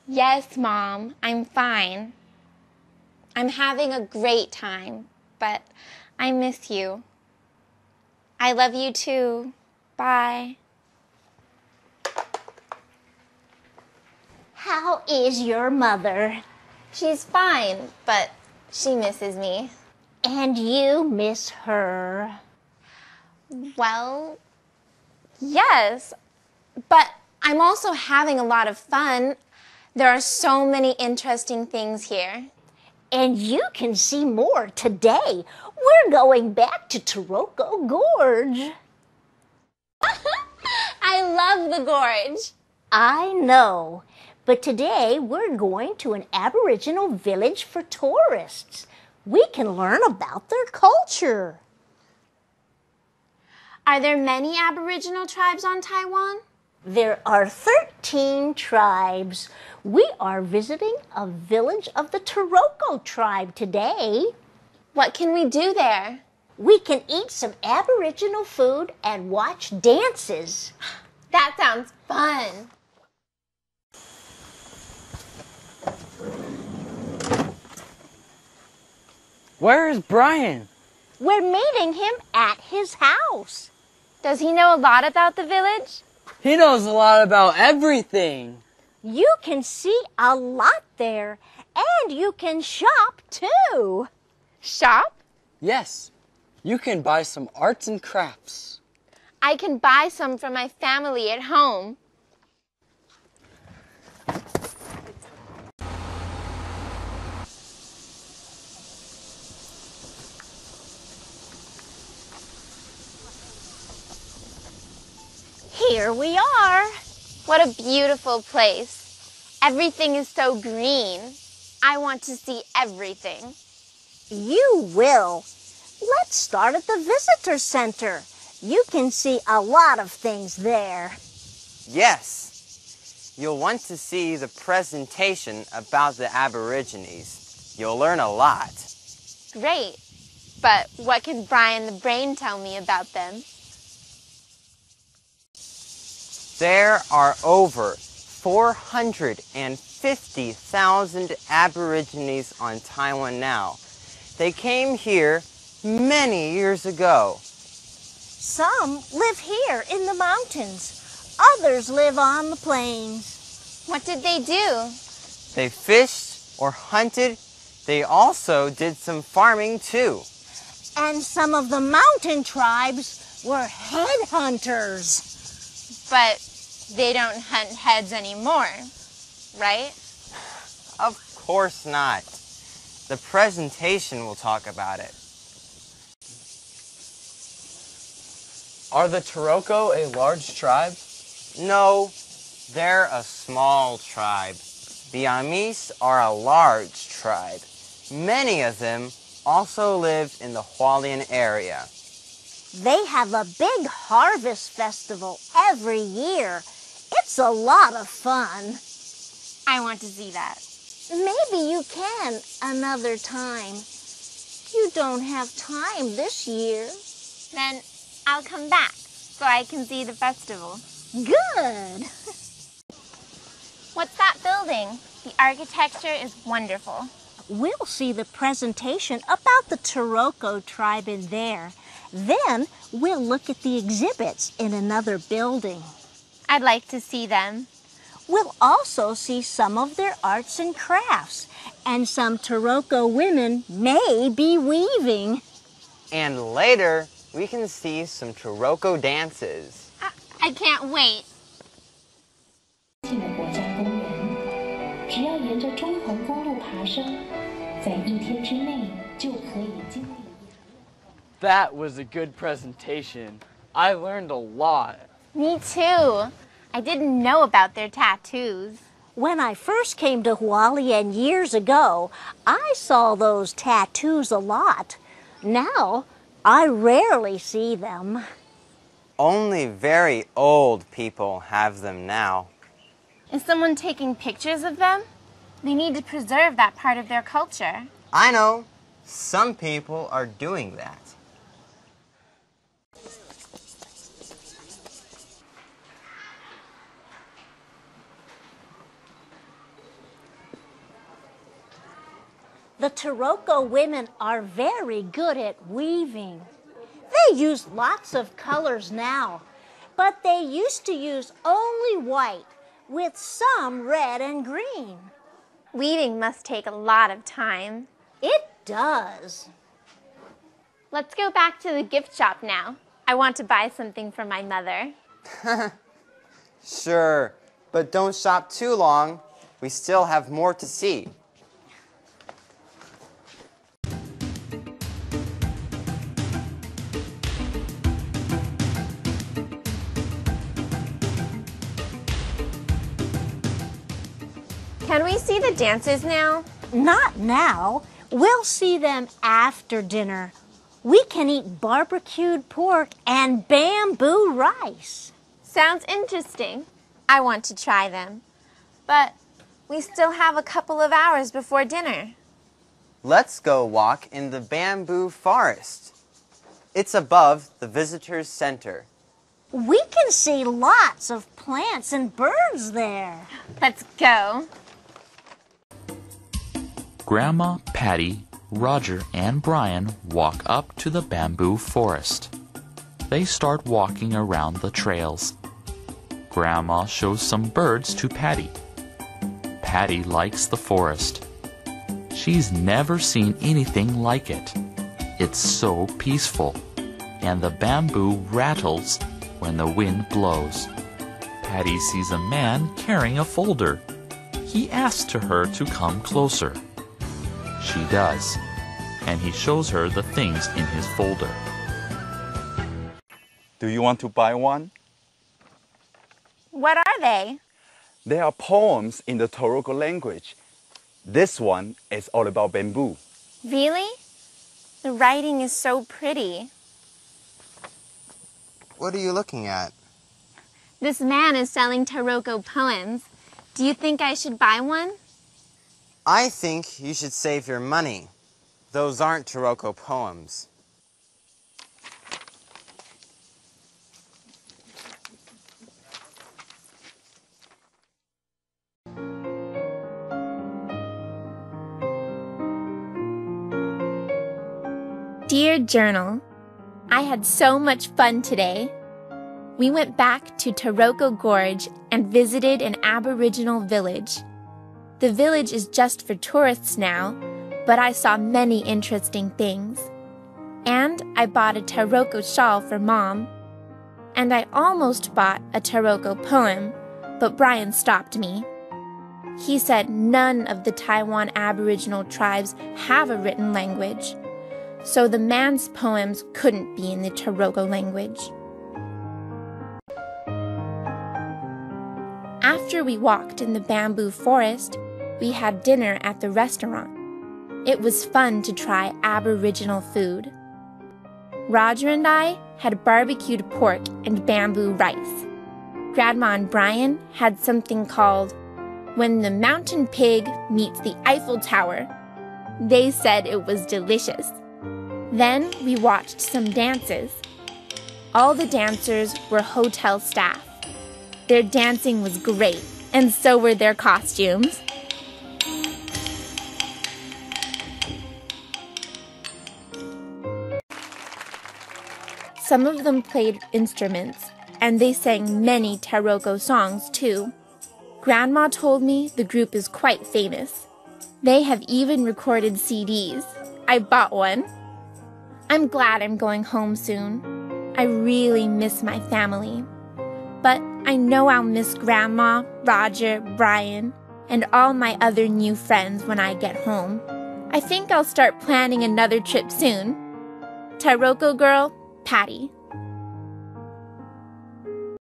Yes, Mom, I'm fine. I'm having a great time, but I miss you. I love you too. Bye. How is your mother? She's fine, but she misses me. And you miss her? Well, yes, but I'm also having a lot of fun. There are so many interesting things here. And you can see more today. We're going back to Taroko Gorge. I love the gorge. I know, but today we're going to an Aboriginal village for tourists. We can learn about their culture. Are there many Aboriginal tribes on Taiwan? There are 13 tribes. We are visiting a village of the Taroko tribe today. What can we do there? We can eat some Aboriginal food and watch dances. That sounds fun. Where is Brian? We're meeting him at his house. Does he know a lot about the village? He knows a lot about everything. You can see a lot there, and you can shop too. Shop? Yes, you can buy some arts and crafts. I can buy some for my family at home. Here we are. What a beautiful place. Everything is so green. I want to see everything. You will. Let's start at the visitor center. You can see a lot of things there. Yes. You'll want to see the presentation about the Aborigines. You'll learn a lot. Great. But what can Brian the Brain tell me about them? There are over 450,000 Aborigines on Taiwan now. They came here many years ago. Some live here in the mountains. Others live on the plains. What did they do? They fished or hunted. They also did some farming too. And some of the mountain tribes were headhunters. But they don't hunt heads anymore, right? Of course not. The presentation will talk about it. Are the Taroko a large tribe? No, they're a small tribe. The Amis are a large tribe. Many of them also live in the Hualien area. They have a big harvest festival every year. It's a lot of fun. I want to see that. Maybe you can another time. You don't have time this year. Then I'll come back so I can see the festival. Good. What's that building? The architecture is wonderful. We'll see the presentation about the Taroko tribe in there. Then we'll look at the exhibits in another building. I'd like to see them. We'll also see some of their arts and crafts, and some Taroko women may be weaving. And later, we can see some Taroko dances. I can't wait. 近的国家公园，只要沿着中横公路爬升，在一天之内就可以经历。 That was a good presentation. I learned a lot. Me too. I didn't know about their tattoos. When I first came to Hualien years ago, I saw those tattoos a lot. Now, I rarely see them. Only very old people have them now. Is someone taking pictures of them? They need to preserve that part of their culture. I know. Some people are doing that. The Taroko women are very good at weaving. They use lots of colors now, but they used to use only white with some red and green. Weaving must take a lot of time. It does. Let's go back to the gift shop now. I want to buy something for my mother. Sure, but don't shop too long. We still have more to see. Can we see the dancers now? Not now. We'll see them after dinner. We can eat barbecued pork and bamboo rice. Sounds interesting. I want to try them. But we still have a couple of hours before dinner. Let's go walk in the bamboo forest. It's above the visitors center. We can see lots of plants and birds there. Let's go. Grandma, Patty, Roger, and Brian walk up to the bamboo forest. They start walking around the trails. Grandma shows some birds to Patty. Patty likes the forest. She's never seen anything like it. It's so peaceful, and the bamboo rattles when the wind blows. Patty sees a man carrying a folder. He asks her to come closer. She does, and he shows her the things in his folder. Do you want to buy one? What are they? They are poems in the Taroko language. This one is all about bamboo. Really? The writing is so pretty. What are you looking at? This man is selling Taroko poems. Do you think I should buy one? I think you should save your money. Those aren't Taroko poems. Dear Journal, I had so much fun today. We went back to Taroko Gorge and visited an Aboriginal village. The village is just for tourists now, but I saw many interesting things. And I bought a Taroko shawl for Mom. And I almost bought a Taroko poem, but Brian stopped me. He said none of the Taiwan Aboriginal tribes have a written language, so the man's poems couldn't be in the Taroko language. After we walked in the bamboo forest, we had dinner at the restaurant. It was fun to try Aboriginal food. Roger and I had barbecued pork and bamboo rice. Grandma and Brian had something called When the Mountain Pig Meets the Eiffel Tower. They said it was delicious. Then we watched some dances. All the dancers were hotel staff. Their dancing was great, and so were their costumes. Some of them played instruments, and they sang many Taroko songs too. Grandma told me the group is quite famous. They have even recorded CDs. I bought one. I'm glad I'm going home soon. I really miss my family. But I know I'll miss Grandma, Roger, Brian, and all my other new friends when I get home. I think I'll start planning another trip soon. Taroko girl, Patty.